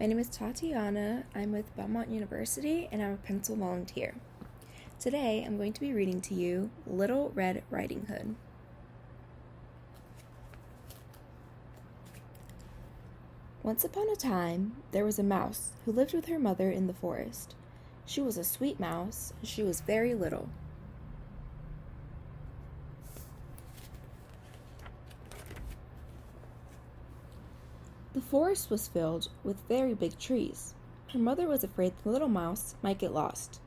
My name is Tatiana. I'm with Belmont University and I'm a pencil volunteer. Today I'm going to be reading to you Little Red Riding Hood. Once upon a time, there was a mouse who lived with her mother in the forest. She was a sweet mouse, and she was very little. The forest was filled with very big trees. Her mother was afraid the little mouse might get lost.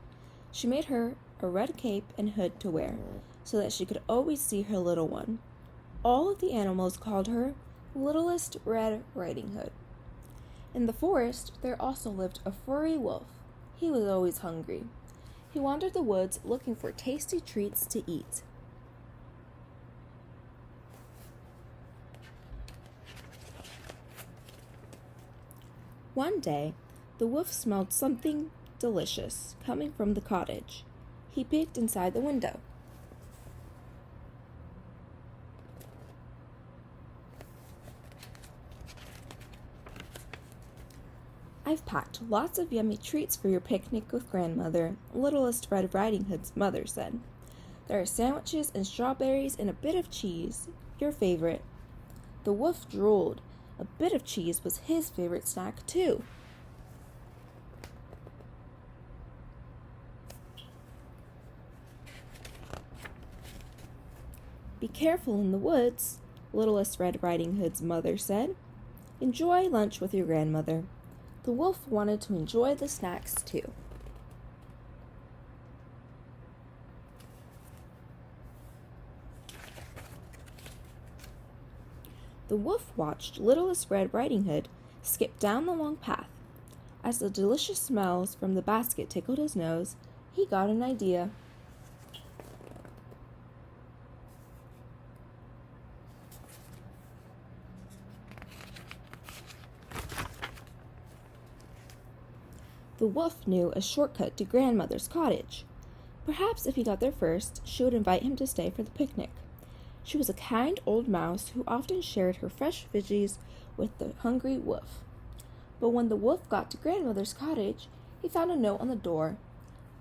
She made her a red cape and hood to wear, so that she could always see her little one. All of the animals called her Littlest Red Riding Hood. In the forest, there also lived a furry wolf. He was always hungry. He wandered the woods looking for tasty treats to eat. One day, the wolf smelled something delicious coming from the cottage. He peeked inside the window. I've packed lots of yummy treats for your picnic with grandmother, Littlest Red Riding Hood's mother said. There are sandwiches and strawberries and a bit of cheese, your favorite. The wolf drooled. A bit of cheese was his favorite snack, too. Be careful in the woods, Littlest Red Riding Hood's mother said. Enjoy lunch with your grandmother. The wolf wanted to enjoy the snacks, too. The wolf watched Littlest Red Riding Hood skip down the long path. As the delicious smells from the basket tickled his nose, he got an idea. The wolf knew a shortcut to grandmother's cottage. Perhaps if he got there first, she would invite him to stay for the picnic. She was a kind old mouse who often shared her fresh veggies with the hungry wolf. But when the wolf got to grandmother's cottage, he found a note on the door.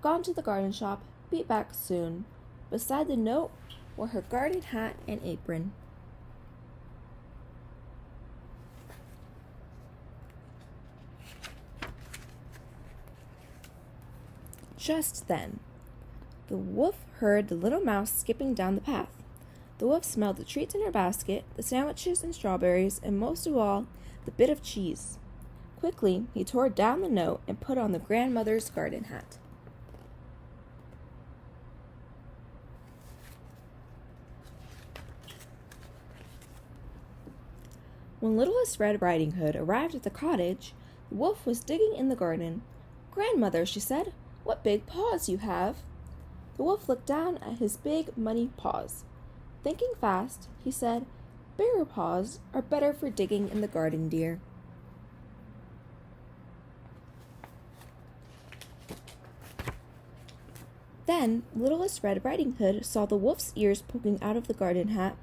Gone to the garden shop, be back soon. Beside the note were her garden hat and apron. Just then, the wolf heard the little mouse skipping down the path. The wolf smelled the treats in her basket, the sandwiches and strawberries, and most of all, the bit of cheese. Quickly, he tore down the note and put on the grandmother's garden hat. When Littlest Red Riding Hood arrived at the cottage, the wolf was digging in the garden. "Grandmother," she said, "what big paws you have!" The wolf looked down at his big, muddy paws. Thinking fast, he said, "Bigger paws are better for digging in the garden, dear." Then Littlest Red Riding Hood saw the wolf's ears poking out of the garden hat.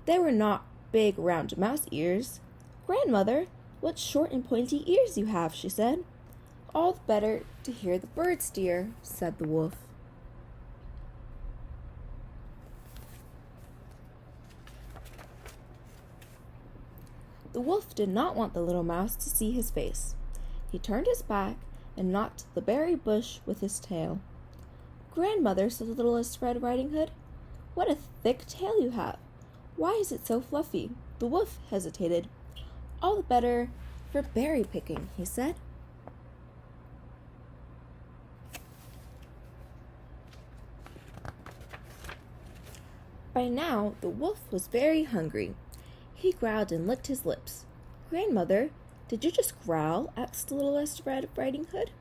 They were not big, round mouse ears. "Grandmother, what short and pointy ears you have," she said. "All the better to hear the birds, dear," said the wolf. The wolf did not want the little mouse to see his face. He turned his back and knocked the berry bush with his tail. "Grandmother," said the Littlest Red Riding Hood, "what a thick tail you have. Why is it so fluffy?" The wolf hesitated. "All the better for berry picking," he said. By now, the wolf was very hungry. He growled and licked his lips. "Grandmother, did you just growl?" asked the Littlest Red Riding Hood.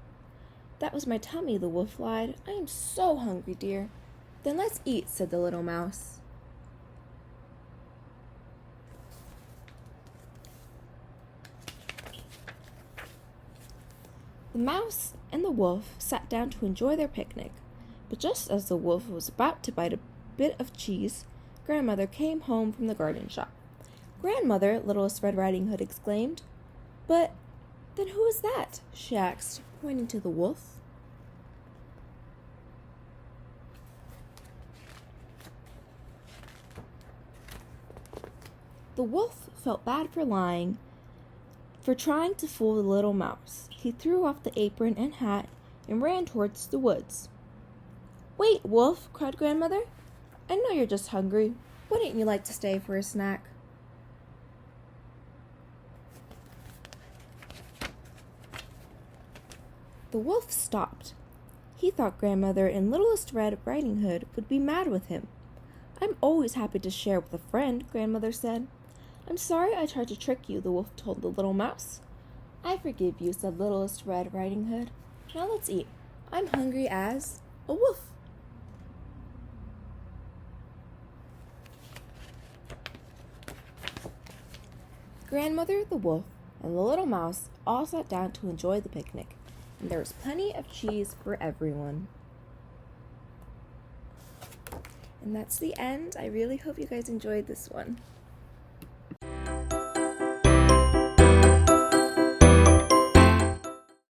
"That was my tummy," the wolf lied. "I am so hungry, dear." "Then let's eat," said the little mouse. The mouse and the wolf sat down to enjoy their picnic, but just as the wolf was about to bite a bit of cheese, grandmother came home from the garden shop. "Grandmother," Littlest Red Riding Hood exclaimed, "but "Then who is that?" she asked, pointing to the wolf. The wolf felt bad for trying to fool the little mouse. He threw off the apron and hat and ran towards the woods. "Wait, Wolf!" cried Grandmother. "I know you're just hungry. Wouldn't you like to stay for a snack?" The wolf stopped. He thought Grandmother and Littlest Red Riding Hood would be mad with him. "I'm always happy to share with a friend," Grandmother said. "I'm sorry I tried to trick you," the wolf told the little mouse. "I forgive you," said Littlest Red Riding Hood. "Now let's eat. I'm hungry as a wolf." Grandmother, the wolf, and the little mouse all sat down to enjoy the picnic, and there was plenty of cheese for everyone. And that's the end. I really hope you guys enjoyed this one.